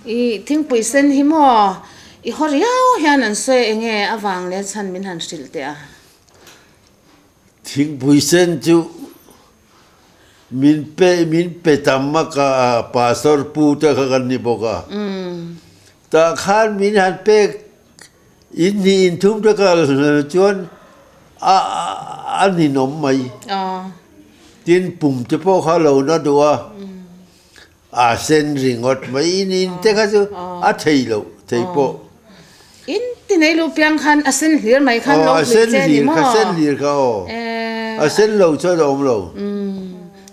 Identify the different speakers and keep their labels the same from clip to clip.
Speaker 1: I thing puisen hi mo I horiao hian an soi enge awang le chan min han sil te a
Speaker 2: thing puisen chu min pe tamma ka pastor pu ta kan ni boka ta khan min han pe in ni in thum ta ka chuan ani nom mai tin pum te po kha lo na duwa sen ringot mai in te ka chu a thei lo thei po
Speaker 1: in tinai lu piang khan asen hlir mai khan lo
Speaker 2: sen lir ka sen lir ka o sen lo cha dom lo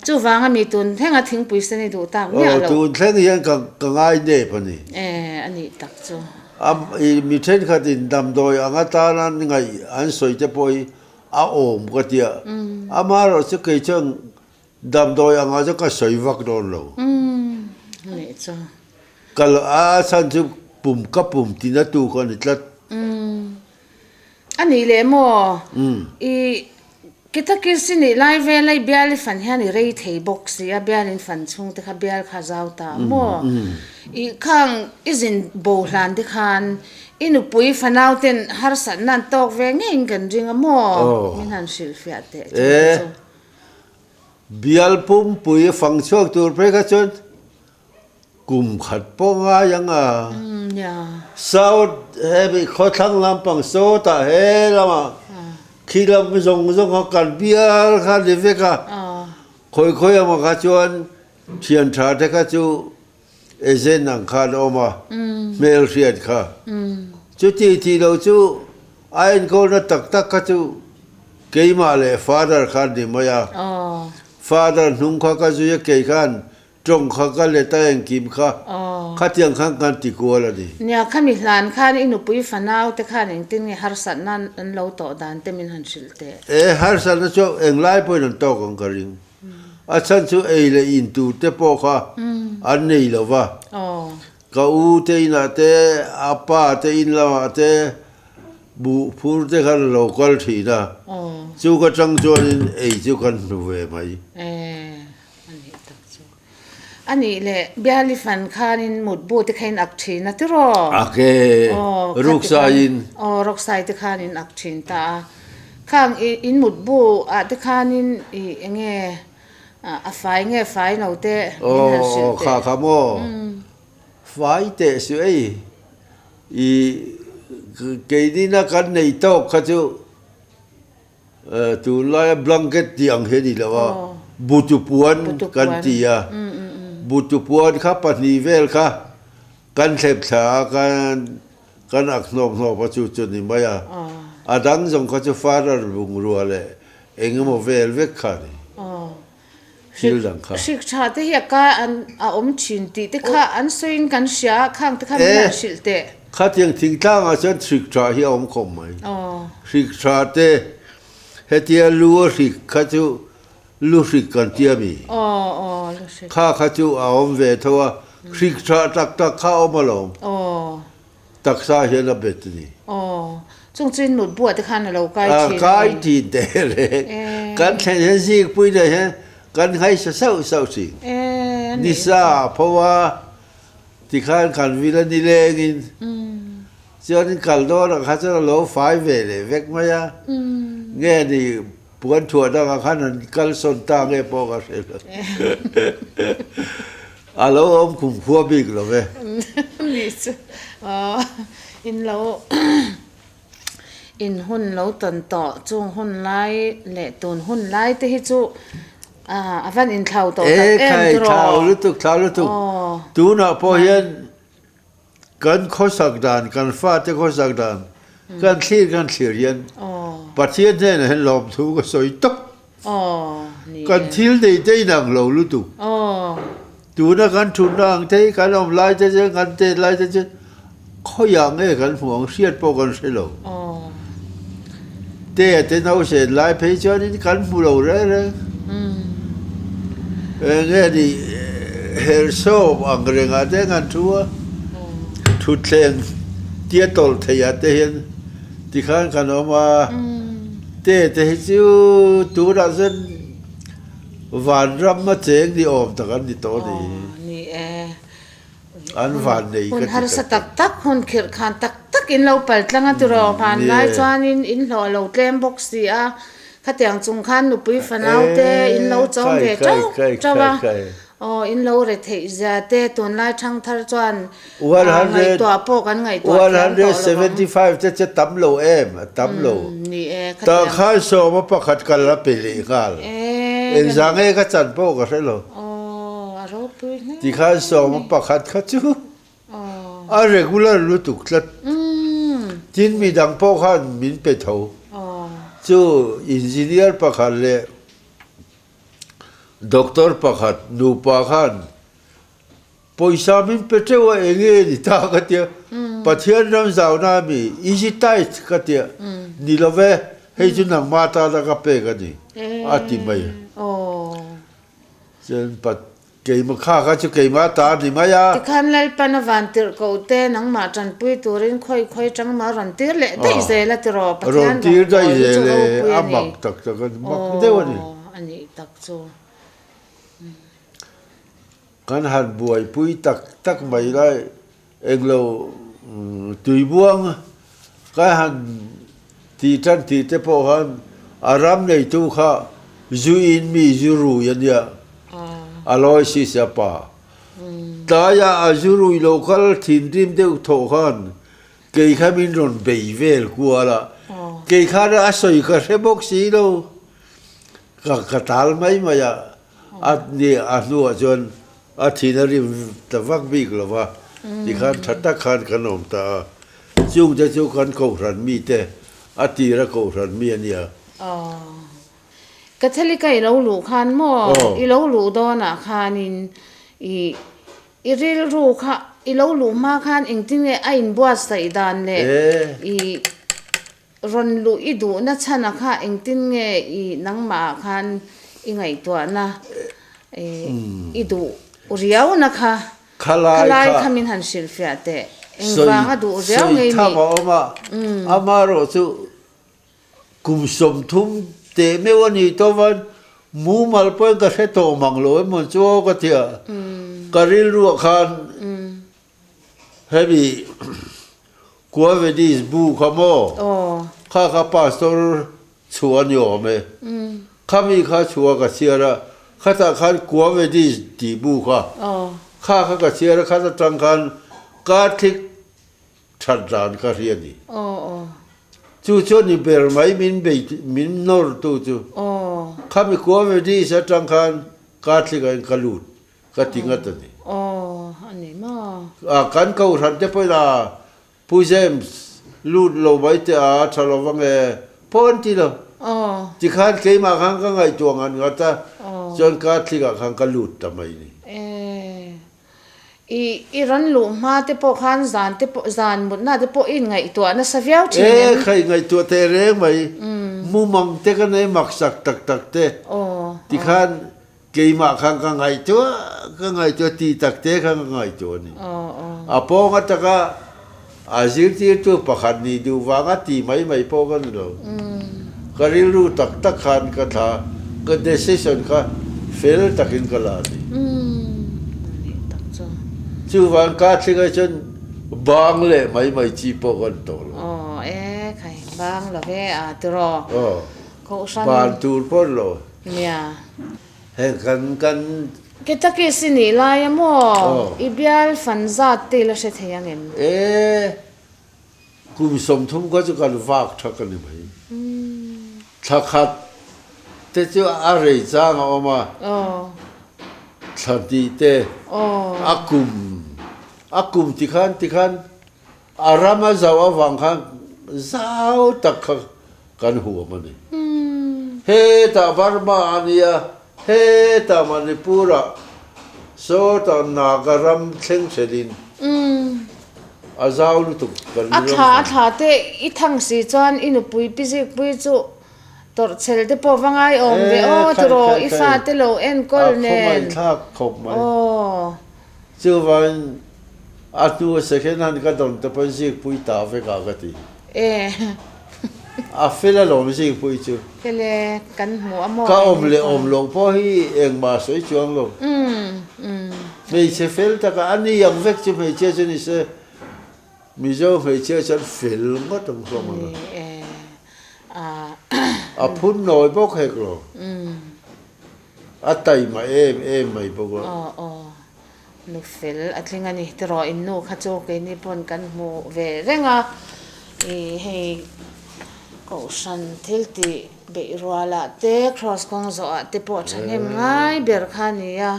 Speaker 1: chu wanga mi tun thenga thing puisen ni du ta nya lo
Speaker 2: tun thleng yan ka ngai ne pani
Speaker 1: ani tak chu
Speaker 2: mi then kha tin dam doi anga ta nan ngai an soi te poi a om ka tia ama ro chu ke chang dam doi anga chu ka soi vak don lo
Speaker 1: ne chu
Speaker 2: kal a san chu pum ka pum tina tu ko ni tlat
Speaker 1: ani le mo I kita kisini live lai bial fan hian I rei thei box ya bial in fan chung te kha bial kha zau ta mo I khang izin bo hlan de khan inu pui fanau ten har san nan tok ve ngeng kan ringa mo min han sil fiat te
Speaker 2: bial pum pui fang chok tur pre ka chon kum khat po nga yang a
Speaker 1: ya
Speaker 2: sao he bi kho thang lam pang so ta he lama khi làm rong họ cần bia khá đi về cả khôi mà cả chuan thiền trà thế cả chú ezen năng khá đâu mà mail thiệt khá chú thì đâu chú anh cô nó tắc cả chú cái mà lệ father khá đi mà ya father nung khá cả chú cái khán trong khá cả lệ tay anh kim khá tiếng khang kan ti ko la di
Speaker 1: nya khami hlan khan inu pui fanau te khan eng tin nge har san nan an lo to dan te min han sil te
Speaker 2: har san cho eng lai poi nan to kong karing a chan chu e le in tu te po kha an nei lo wa ka u te ina te apa te in la te bu phur te khan local thi na chu ka chang chuan in ei chu kan ve mai
Speaker 1: ani le biali fan khanin mut bu te khain ak thin na tiro
Speaker 2: ake ruksain
Speaker 1: ruksai te khanin ak thin ta khang in mut bu a te khanin I enge a fai nge fai no te
Speaker 2: kha mo fai te su ei I ke di na kan nei to kha chu tu la blanket tiang he di lawa butu puan kan tia butu puan kha pani vel kha kan thep tha kan ak nok no pa chu chu ni maya adang jong kha chu father bung ru le engmo vel vek kha ni hil dang kha
Speaker 1: sik cha te hi ka an a om chin ti te kha an soin kan sia khang te kha min sil te
Speaker 2: kha tiang thing tlang a chen sik cha hi om khom mai sik cha te hetia lu sik kha chu lu sik kan tia mi
Speaker 1: lu sik
Speaker 2: kha chu a om ve thowa sik cha tak kha om alom tak sa hi la bet ni
Speaker 1: chung chin mut bu te khan lo
Speaker 2: kai ti te le kan chen sik pui de he kan hai sa si ni sa phawa ti khan kan vila ni lengin cho nên cả đó là khá là lỗ phải về để vét mà ya nghe thì buồn chùa đó là khá là cái son ta nghe bao cái gì alo ông cùng phua big rồi về
Speaker 1: in lâu in hun lâu tuần tọ chung hun lai lệ tuần hun lai thế hết chú van in thầu tọ
Speaker 2: em thầu lúc tục tú nào po hiềnกันข้อสักดานกันฟาดข้อสักดานกันที่กันเสียเรียนประเทศเนี่ยเห็นลมถูกก็สวยต๊อกกันที่ได้หนังเรารู้ตุดูนะกันทุนนางเทกันอมไล่จะกันเตะไล่จะข้ออย่างเนี่ยกันห่วงเสียดปกันเสียเราเตะเอาเสียไล่เพจนี่กันผู้เราเลยเนี่ยดิเฮลโซอังเรงอาเตกันทัวทุเทงเตี้ยตลเทียเตียนที่ข้างกันออกมาเตะจิวตัวนั้นหวานรำมาเจงที่ออกจากกันที่โตนี่ an van nei
Speaker 1: hun
Speaker 2: ka
Speaker 1: har sa tak hun khir khan tak in lo pal tlanga tu ro phan lai chuan in lo lo tlem box si a khatiang chung khan nu pui fanau te in lo chom ve chawa in lo re thei za te ton lai thang thar chuan
Speaker 2: 100
Speaker 1: to po kan ngai to
Speaker 2: 175 te tam lo em tam lo
Speaker 1: ni e
Speaker 2: ta kha so ma pakhat kal la pele kal en zange ka chan po ka relo
Speaker 1: a ro pui ne
Speaker 2: ti kha so ma pakhat kha chu a regular lu tuk tlat tin mi dang po khan min pe tho chu engineer pakhat le doctor pakhat nu pa khan poisa min pe tewa enge ni ta ka tia pathian ram zau na mi easy tight ka tia ni love hei chu nang ma ta da ka pe ka ni ati mai chen pat ke ma kha ka chu ke ma ta ni ma ya
Speaker 1: ti khan lal pan van tir ko te nang ma chan pui turin khoi chang ma ran tir le dei ze la ti ro pathian
Speaker 2: ron tir dai ze le amak tak tak mak de wa ni
Speaker 1: ani tak chu
Speaker 2: kan han buai pui tak mai lai englo tui buang ka han ti te po han aram nei tu kha zu in mi zu ru yan ya aloi si sa pa ta ya azuru local thin rim de tho khan ke khamin ron bei vel kuala ke khara asoi ka rebok si lo ka tal mai ma ya at ni anu ajon athinarim tawak big lova ti khan thatta khan kanom ta chung ja chu kan Kohhran mi te atira Kohhran mi ania
Speaker 1: Catholic i lo lu khan mo i lo lu do na khanin i ril ru kha i lo lu ma khan engting e ain bua sai dan le i ron lu i du na chana kha engting e i nang ma khan i ngai to na i du riau na kha khalai khamin han sil fia te engwa nga du riau ngei ni
Speaker 2: amaro chu kum som thum te me wani to van mu mal po ka se to manglo mon chu ka tia karil ru khan heavy quavedis bu khamo kha pastor chuan yo me khami kha chua ka siara khata khan quavedis ti bu kha ka siara kha ta tang khan ka thik that dan ka riani chu ni ber mai min nor tu chu khami quavedis sa tang khan ka thik an kalut ka tinga ta ni
Speaker 1: ani ma
Speaker 2: kan Kohhran te po la pujem lut lo bai te a thalo wange pon ti lo ti khan ke ma khan ka ngai tuang an ngata jon ka thika khan ka lut ta mai ni
Speaker 1: i ran lu ma te po khan zan mut na te po in ngai to na saviau chi
Speaker 2: khai ngai to te re mai mu mang te ka nei mak sak tak te ti khan ke ma khan ka ngai to ti tak te khan ngai to ni apo nga ta ka azir ti tu pakhan ni du wanga ti mai po kan lo karil ru tak khan ka tha ka decision ka fail takin ka la ni chu wan ka thinga chen bang le mai chi po kan to lo
Speaker 1: khai bang la ve a tro Kohhran
Speaker 2: ban tur po lo
Speaker 1: ya
Speaker 2: he kan
Speaker 1: kita ke sini la ya mo ibial fan za te la se theyang em
Speaker 2: kum som thum ko chu kan wak thak ni bhai thakhat te chu a rei chang oma thati te akum ti khan arama zawa wang khan zau tak kan huwa mani he ta Burma ania he ta Manipura so ta Nagaram thleng sedin Aizawl tu kan
Speaker 1: tha te i thang si chuan inu pui pui chu tor chel te po wangai om ve tro i fa te lo en kol ne
Speaker 2: khop mai chu van atu second hand ka don te pan si pui ta ve ka ti à phê là lồng gì bụi chứ
Speaker 1: cái lệ cắn mũ mò
Speaker 2: cả ôm lồng po hi em mà soi chuông lồng mấy chế phê ta cả anh đi ăn vét chứ mấy chế cho nên sẽ mấy chỗ mấy chế cho phê mất đồng không à phun nồi bốc hết rồi à tay mà em mày bốc rồi
Speaker 1: nu phê at linh anh đi rồi in nu khát cho cái ni pon cắn mũ về rồi ngà hay Kohhran thil ti be ruala te cross kong zo te po chanem ngai ber khania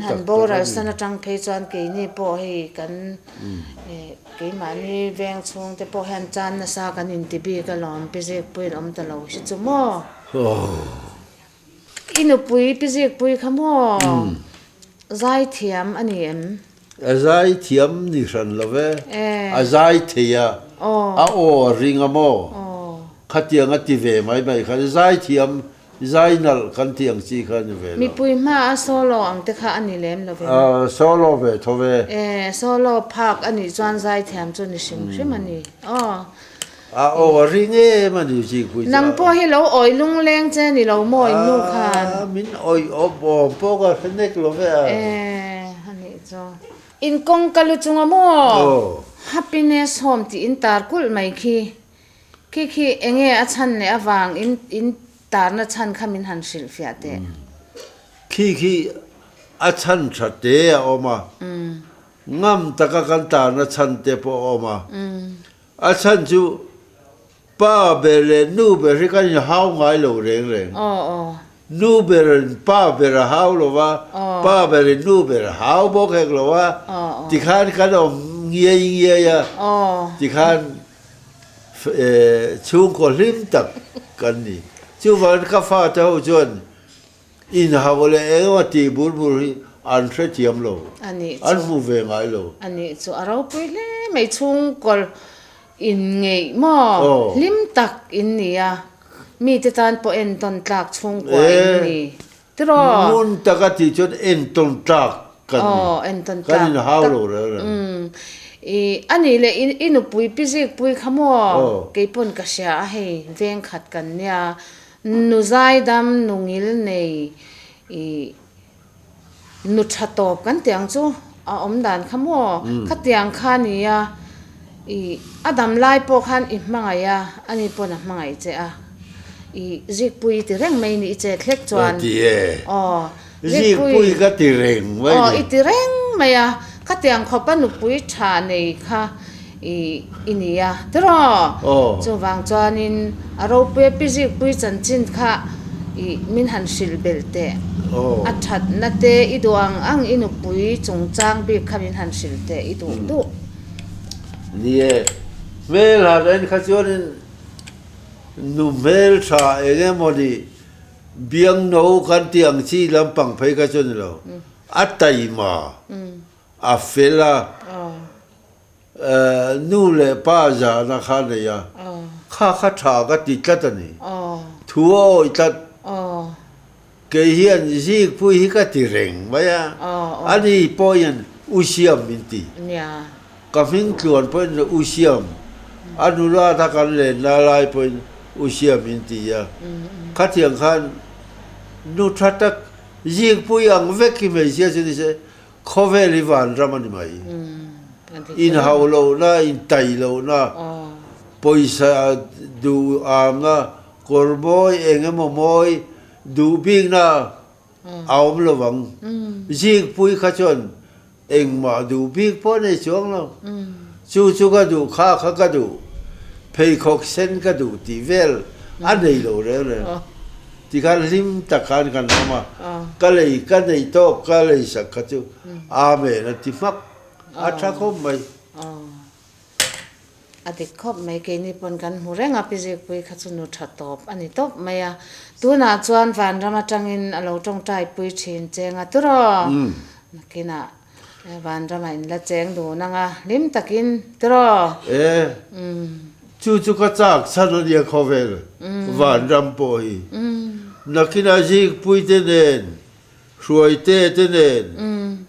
Speaker 1: han bora sana tang pe chuan ke ni po hi kan ke mani veng chung te po han chan na sa kan in ti bi ka lom pe je pui lom ta lo shi chu mo inu pui pe je pui khamo zai thiam ani em
Speaker 2: zai thiam ni ran love zai thia o rinawm khatiang ati ve mai khan zai thiam zai nal kan tiang chi khan ve
Speaker 1: mi pui ma solo ang te kha ani lem lo ve
Speaker 2: solo ve thove
Speaker 1: solo park ani chuan zai thiam chu ni sim ani
Speaker 2: o ringe mani chi pui
Speaker 1: nang po hi lo oi lung leng che ni lo moi nu khan
Speaker 2: min oi bo po ka khanek lo ve
Speaker 1: ani cho in kong kalu chunga mo happiness home ti in tar kul mai khi enge achan ne awang in tar na chan khamin han sil fia te
Speaker 2: khi achan thate oma ngam taka kan tar na chan te po oma achan chu pa bele nu be ri kan hau ngai lo reng nu beren pa bera hau lo wa pa bere nu bera hau bo ke lo wa ti khan kan om ngie ya ti khan chung ko lim tak kan ni chu van ka fa ta ho chuan in hawle e wa ti bur an thre tiam lo an mu ve ngai lo
Speaker 1: ani chu aro pui le mai chung kol in ngei mo lim tak in nia mi te tan po en ton tlak chung ko ni tro
Speaker 2: mun takati chon en ton tlak kan
Speaker 1: en ton tlak
Speaker 2: kan haw lo re
Speaker 1: ani le inu pui pizik pui khamo ke pon ka sha he veng khat kan nia nu zai dam nungil nei nu thatop kan tiang chu a om dan khamo khatiang khania adam lai po khan I hmangaya ani pon a hmangai che a zik pui ti reng mai ni che thlek chuan
Speaker 2: zik pui ka ti reng mai
Speaker 1: I ti reng maya khatiang khopa nu pui tha nei kha inia tro chu wang chuanin aro pe pi zik pui chan chin kha min han sil belte a that na te iduang ang inu pui chungchang bi khamin han sil te idu du
Speaker 2: nie mel haden khachonin nu mel tha ege modi biang no kan tiang chi lampang phai ka chon lo atai ma a fela nu le pa za na kha le ya kha tha ga ti tlat ani thuo itlat ke hian ji pui hi ka ti reng ba ya ani poyan usiam minti ka fin kluan poin usiam anura ta kan le na lai poin usiam minti ya khatiang khan nu thatak ji pui ang veki me sia se se khoveli van ramani mai in haulo na in tailo na poisa du amna korboy engemo moy du bing na aum lowang jik pui khachon engma du big pone chong lo chu ka du kha ka du pei khok sen ka du ti vel anei lo re ti kan lim takan kan ma ka lei to ka lei sak ka chu a me na ti mak a tha ko mai
Speaker 1: adik khop mai ke ni pon kan murenga pijek pui khachu nu thatop ani top maya tu na chuan van rama tangin alo tong tai pui thin chenga turo nakina van rama in la cheng du nanga lim takin turo
Speaker 2: chu ka chak san dia khovel van ram po hi nakina jik pui te nen ruai te nen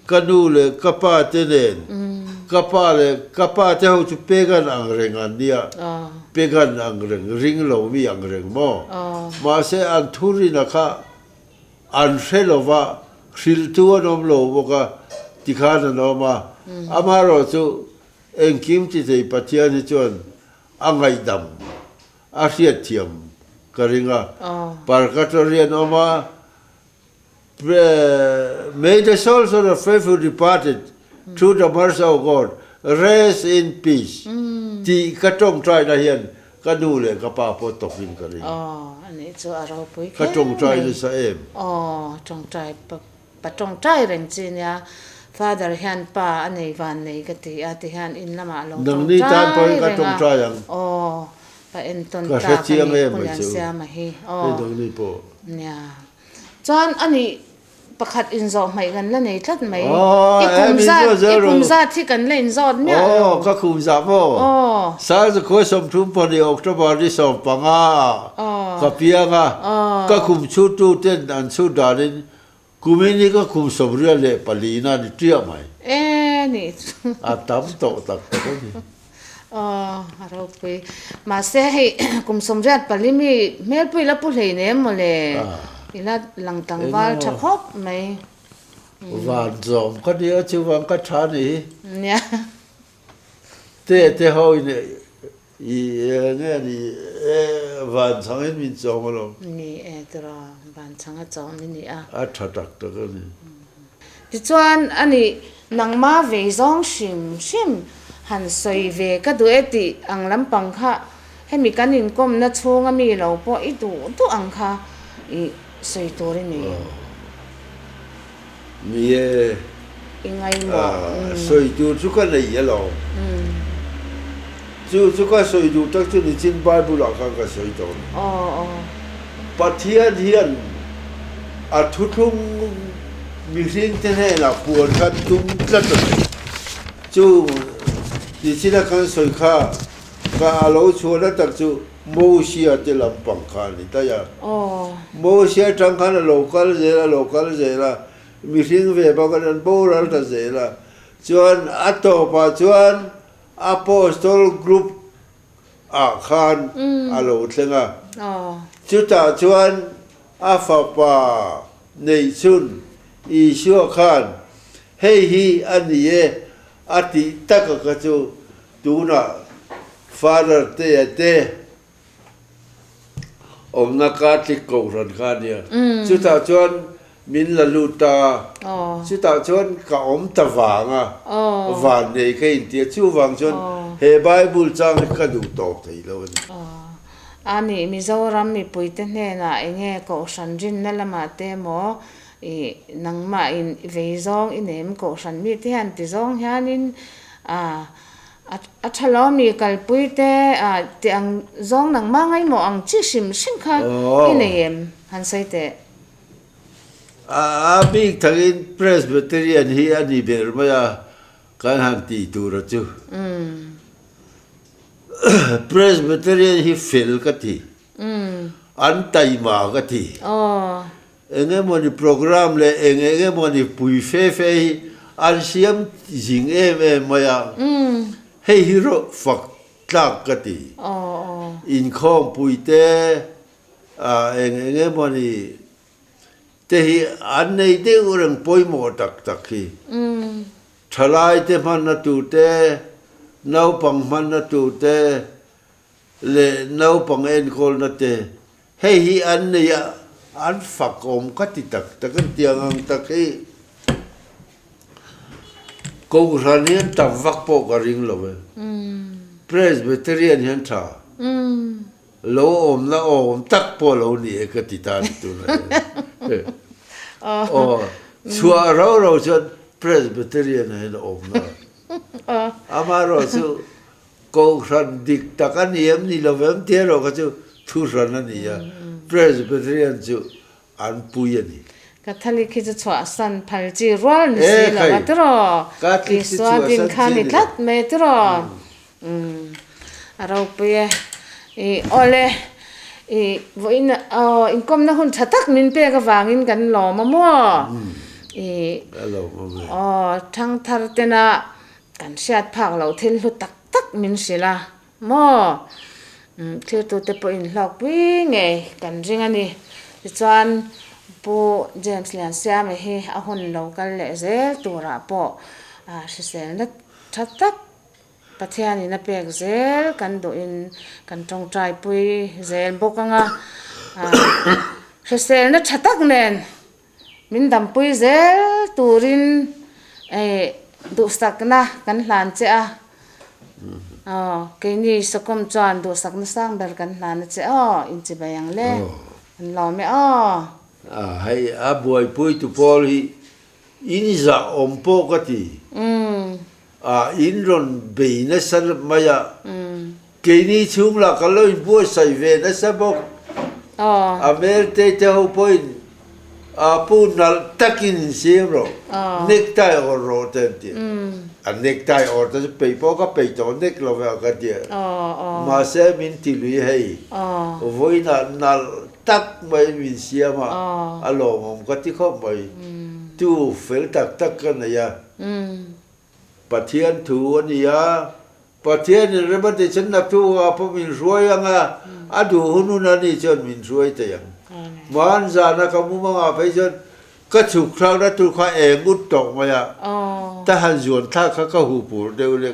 Speaker 2: kanu le kapa te nen kapa te ho chu pegan ang reng an nia pegan ang reng ring lo mi ang reng mo ma se an thuri na kha an felova khil tu anom lo boka tikhana no ma amaro chu engkim ti sei patia ni chon angai dam a hiat thiam karinga parkatorian oma may the souls of the faithful departed through the mercy of God rest in peace ti katong try na hian kanu le kapa po tokin kari
Speaker 1: ani chu aro pui
Speaker 2: katong try ni sa em
Speaker 1: tong try pa tong try reng chin ya father hian pa ani van nei ka ti ati hian in lama lo
Speaker 2: nang ni tan po katong try ang
Speaker 1: pa en ton
Speaker 2: ka
Speaker 1: ta
Speaker 2: chiang em
Speaker 1: Liansiama hi
Speaker 2: dong ni po
Speaker 1: nya chuan ani pakhat in zo mai gan la nei tlat mai ikum za thi kan len zot nya
Speaker 2: ka khum za mo sa zo ko som thum po ni october ni som panga ka pianga ka khum chu tu ten an chu darin kumini ka khum som ria le palina ni tia mai
Speaker 1: ni
Speaker 2: tam to tak ko ni
Speaker 1: aro pui ma se hei kum som riat palimi mel pui la pu hlei ne mo le ila langtangwal thakop mai
Speaker 2: van zom ka dia chu wang ka tha ni
Speaker 1: nya
Speaker 2: te hoi ne nge ni van changin min zom lo
Speaker 1: ni tra van changa chom ni
Speaker 2: a tha tak ta ka ni
Speaker 1: ti chuan ani nangma ve zong shim han soi ve ka du eti ang lampang kha hemi kanin kom na chunga mi lo po I tu ang kha I soi tori ni
Speaker 2: mi
Speaker 1: ingai mo
Speaker 2: soi tu chu ka nei ya lo chu ka soi tu tak chu ni chin bible la ka soi to pathian hian a thu thung mi ring te ne la puan ka tum tlat chu ti china kan soi kha ka alo chu na tak chu mo sia te lampang kha ni ta ya mo sia tang kha na local je la mi ring ve ba ka nan bo ral ta je la chuan ato pa chuan apostol group khan alo thlenga chu ta chuan afa pa nei chun I sure khan hey hi ani ye ati taka ka chu tuna father te omna Cate Kohhran khan ya chu ta chuan min la luta chu ta chuan ka om ta wanga van nei ka in tia chu wang chuan he bible chang ka du top thei lo
Speaker 1: ani Mizoram mi puite hne na enge Kohhran rin na lama te mo nangma in veizong inem Kohhran mi ti han ti zong hianin a thalo mi kalpuite ti ang zong nangma ngai mo ang chi sim kha inem han saite
Speaker 2: big thagin presbyterian hi ani ber maya kan han ti tur chu presbyterian hi fel ka ti an tai ma ka ti enge moni program le enge moni pui fe an siam jing maya hey hero fak tlak ka ti in khom pui te enge moni te hi an nei te urang poi mo tak hi thalai te man na tu te nau pang man na tu te le nau pang en kol na te hey hi an nei an fak om ka ti tak kan tiang ang tak hi Kohhran hian ta vak po ka ring lo presbyterian hian tha lo om na om tak po lo ni ka ti ta tu na chua ro chuan presbyterian hian om na amaro chu Kohhran dik tak an yem ni lo vem te ro ka chu thu ran ani ya presbyterian chu an pui ani
Speaker 1: Catholic ki chwa san phalji rol ni si la tro ki swa din khani tat me tro aro pe ole voin inkom na hun thatak min pe ka wangin kan lo ma mo thang thar tena kan siat phak lo thil hlu tak tak min sila mo thil tu te po in hlok pui nge kan ring ani ti chuan pu James Liansiama hi a hun local le zel tura po a hrisel na thatak pathian in a pek zel kan do in kan tong trai pui zel bokanga hrisel na thatak nen min dam pui zel turin du sakna kan hlan che a ke ni sokom chuan du sakna sang ber kan hlan che in chi bayang le an lo me
Speaker 2: hay a boy pui tu pol hi in za ompo kati in ron be na sal maya ke ni chung la kalo in bo sai ve na sabok a mer te ho point a pu nal takin zero necktie or rotate a necktie or the paper ka pe to neck lo ka dia ma se min ti lui hei voi na nal tak mai min siama a lo mom ka ti kho mai tu fel tak tak ka na ya pathian thu ani ya pathian reba de chen na tu a po min ruanga a du hunu na ni chen min ruai te yang man za na ka mu ma pe chen ka chuk khang na tu kha e gut tong ma ya ta han zuan tha kha ka hu pur deu le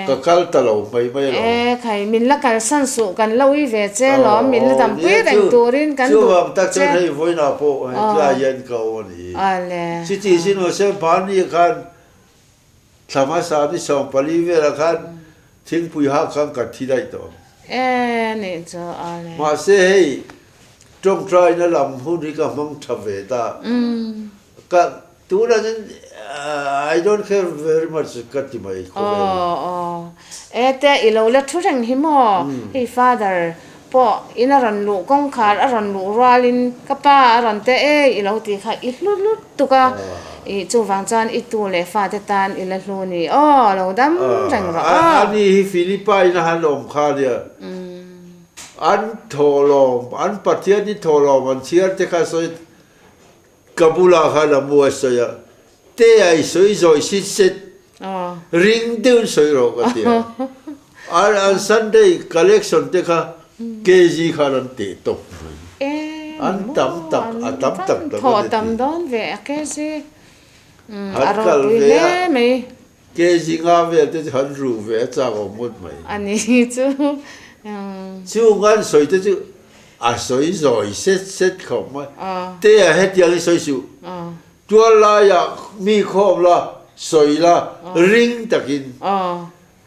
Speaker 2: ka kal ta lo mai mai lo
Speaker 1: khai min la kal san su kan lo i ve che lo min la dam pui dang turin kan
Speaker 2: du chu ta chen hei voi na po la yen ka oni
Speaker 1: ale
Speaker 2: chi chi sin o se ban ni kan sama sa ni som pali ve la kan thing pui ha khang ka thi dai to
Speaker 1: ni cho ale
Speaker 2: ma se hei trong trai na lam hu ni ka mong tha ve ta ka tu na I don't care very much ka ti mai ko
Speaker 1: te ilo la thu rang hi mo hey father po ina ran lu kong khar a ran lu ralin ka pa ran te ilo ti kha I hlu tu ka chu wang chan I tu le fa te tan ila hlu ni lo dam rang ra
Speaker 2: ani hi Philippines na han om kha dia an tholom an pathian ni tholom an chiar te kha soi kabula kha la mu sa ya te ai soi zoi sit set ring deun soi ro ka dia an Sunday collection te kha kg kha ran te to an tam tak
Speaker 1: tho tam don ve ke si aro le me
Speaker 2: kg nga ve te han ru ve cha go mut mai
Speaker 1: ani chu
Speaker 2: ngan soi te chu a soi zoi set khom ma te a het yang soi su tua la ya mi khom la soi la ring takin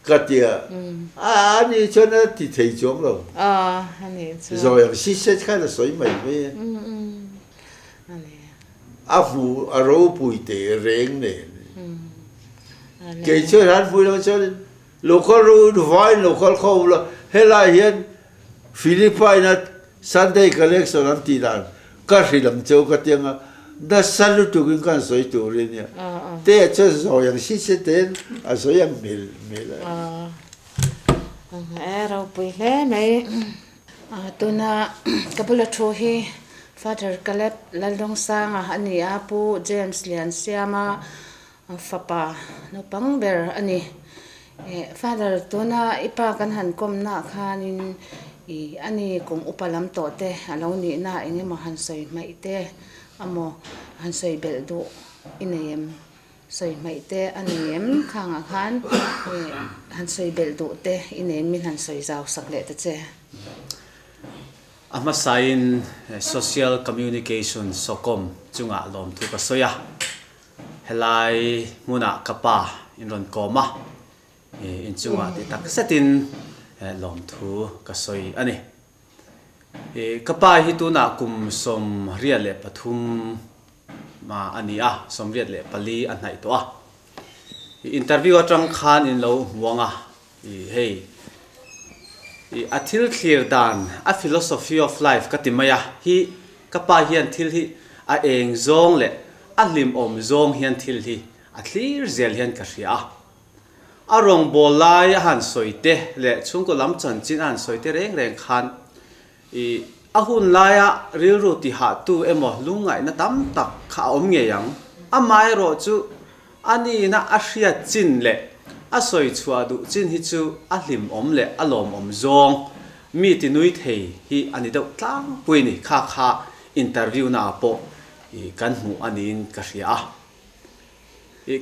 Speaker 2: ka tia ani chona ti thei chong lo
Speaker 1: ani chu
Speaker 2: rồi si set kha la soi mai me
Speaker 1: ani
Speaker 2: a fu a ro pui te reng ne ke chơi han pui lo chơi local road vine local khom la hela hian Philippines Sunday collection an ti dan ka hrilam cheu ka tianga da salu tu kin kan soi tu rin ya te che zo yang si se ten a so yang mil
Speaker 1: ro pui le me tuna kapula tho hi father kalep Laldawngsanga ani apu James Liansiama fapa no pangber ani father tuna ipa kan han komna khanin ani kum upalam to te alo ni na enge ma han soi mai te amo han soi bel do ineem soi mai te anem khanga khan han soi bel do te ineem min han soi zaw sakle te che
Speaker 3: ama sain social communication sokom chunga lom thu ka soya helai muna kapa in ron koma in chunga ti tak satin lom thu ka soi ani kapa hi tu na kum som rial le pathum ma ani som riat le pali an nai to interview atang khan in lo wanga hey athil clear dan a philosophy of life katimaya hi kapa hian thil hi a eng zong le a lim om zong hian thil hi a clear zel hian ka ria a rong bolai han soite le chungko lam chan chin an soite reng khan a hun laya ril ru ti ha tu emo lungai na tam tak kha om nge yang a mai ro chu ani na ashia chin le asoi chua du chin hi chu a hlim om le alom om zong mi ti nui thei hi ani deuh tlang pui ni kha interview na po kan hu anin ka ria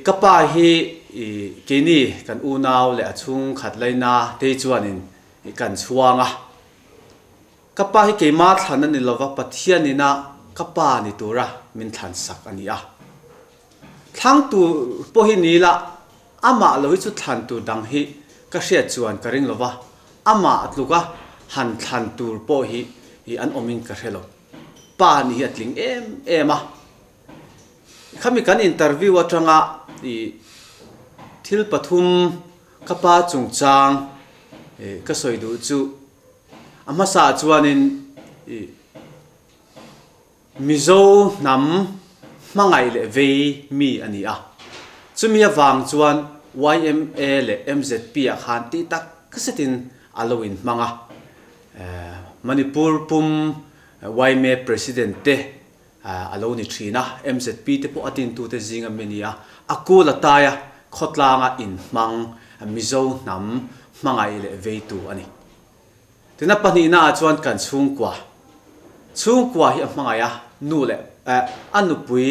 Speaker 3: kapa hi kini kan unaw le achung khat leina te chuanin kan chuanga kapa hi keima thlan ani lova pathianina kapa ni tura min thlan sak ani a thlang tu po hi ni la ama lo hi chu thlan tu dang hi ka hria chuan ka ring lova ama atluka han thlan tur po hi an omin ka hrelo pa ni hi atling em a khami kan interview atanga thil pathum kapa chungchang ka soidu chu ama sa chuanin mizo nam mangai le ve mi ani a chumi awang chuan YMA le MZP a khan ti tak kasetin aloin manga Manipur pum YMA president te alo ni thina MZP te po atin tu te zinga menia akula taya khotlanga in mang mizo nam mangai le ve tu ani tina pani na chuan kan chungkwa hi amangaya nu le anupui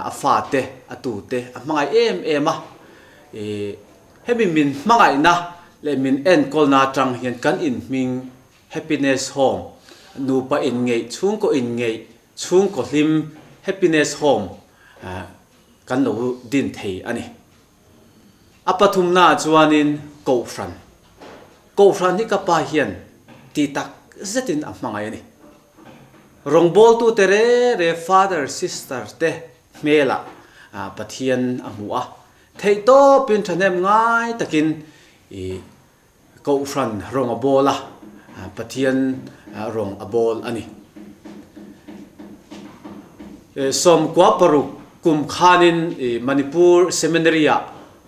Speaker 3: afate atute amangai em a hemi min mangai na le min en kolna tang hian kan in ming happiness home nu pa in ngei chung ko in ngei chung ko hlim happiness home kan lo din thei ani apathum na chuanin Kohhran hi kapa hian ti tak zetin amangai ani rawngbawltu tere re father sister te mela pathian amua thei to pin thanem ngai takin Kohhran rawngbawla pathian rawngbawl ani som kwa paruk kum khanin Manipur seminary a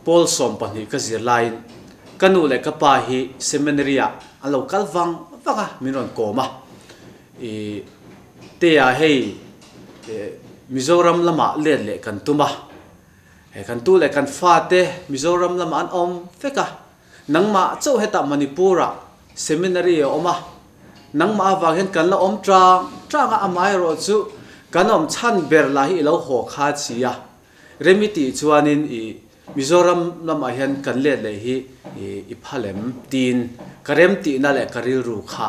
Speaker 3: Paul som pani ka zirlain kanu le kapa hi seminary a local wanga minon koma te a hei Mizoram lama le kan tuma kan tu le kan fa te Mizoram lama an om feka nangma chau heta Manipura seminary oma nangma awang hen kan la om nga amai ro chu kan om chan ber la hi lo ho kha chia remiti chuanin Mizoram lama hen kan le hi i phalem tin karem ti na le karil ru kha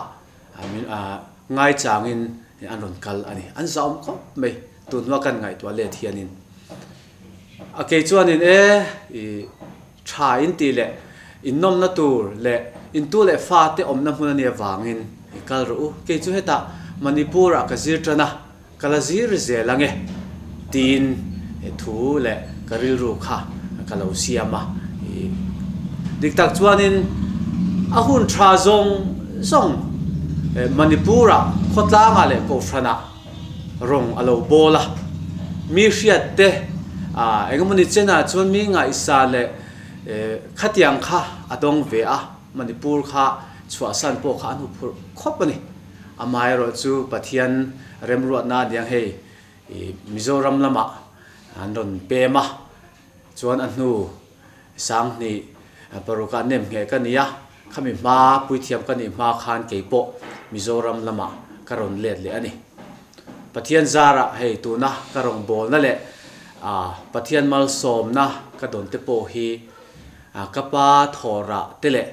Speaker 3: ngai changin anon kal ani an zaum ko me tunwa kan ngai to le thianin ake chuanin tha in ti le innom na tur le in tu le fa te omna hmun ani awangin kal ru ke chu heta Manipur a ka zir tana kala zir zelange tin thu le karil ru kha kalau siama diktak chuanin ahun tha zong Manipura khotlanga le Kohhrana rong alo bola mi hriat te engamani chena chuan mi ngai sa le khatiang kha atong ve a Manipur kha chua san po kha anu phur khopani amai ro chu pathian remruat na diang hei Mizoram lama andon pema chuan anu sang ni paruka nem nge kania khami ma puithiam kani ma khan keipo Mizoram lama karon let le ani pathian zara hei tu na karong bol na le pathian mal som na kadon te po hi kapa thora tele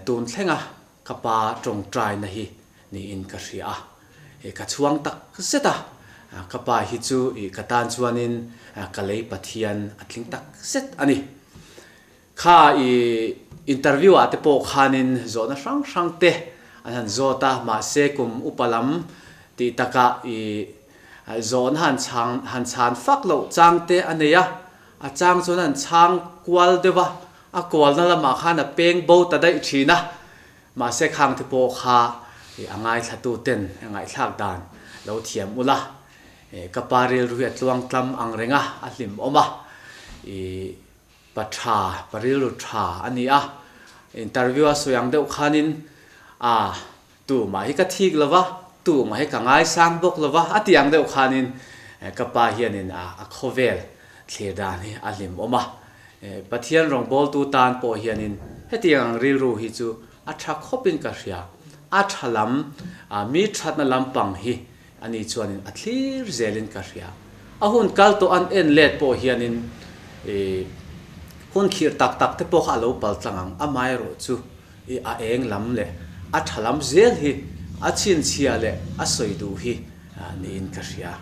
Speaker 3: tun thlenga kapa tong trai na hi ni in ka ria ka chuang tak seta kapa hi chu katan chuanin kalei pathian atling tak set ani kha interview ate po khanin zona sang te an zota ma se kum upalam ti taka zon han chan fak lo chang te aneya a chang chon an chang kwal dewa a kwal na lama khana peng bo ta dai thina ma se khang te po kha angai thatu ten angai thak dan lo thiam ula kaparil ruet luang tlam angrenga alim oma patha paril tha ania interview a soyang deuh khanin tu ma hi ka thik lova tu ma hi ka ngai sang bok lova atiang deuh khanin kapa hianin a khovel thlir dan hi alim oma pathian rawngbawltu tan po hianin hetiang rilru hi chu a tha khopin ka hria a thalam mi thatna lampang hi ani chuanin a thlir zelin ka hria a hun kal to an en let po hianin hun khir tak tak te pokh alo pal tlangang a mai ro chu a eng lam le a thalam zel hi a chin chia le a soidu hi ni in ka hria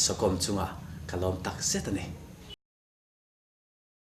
Speaker 3: sokom chunga kalom tak setani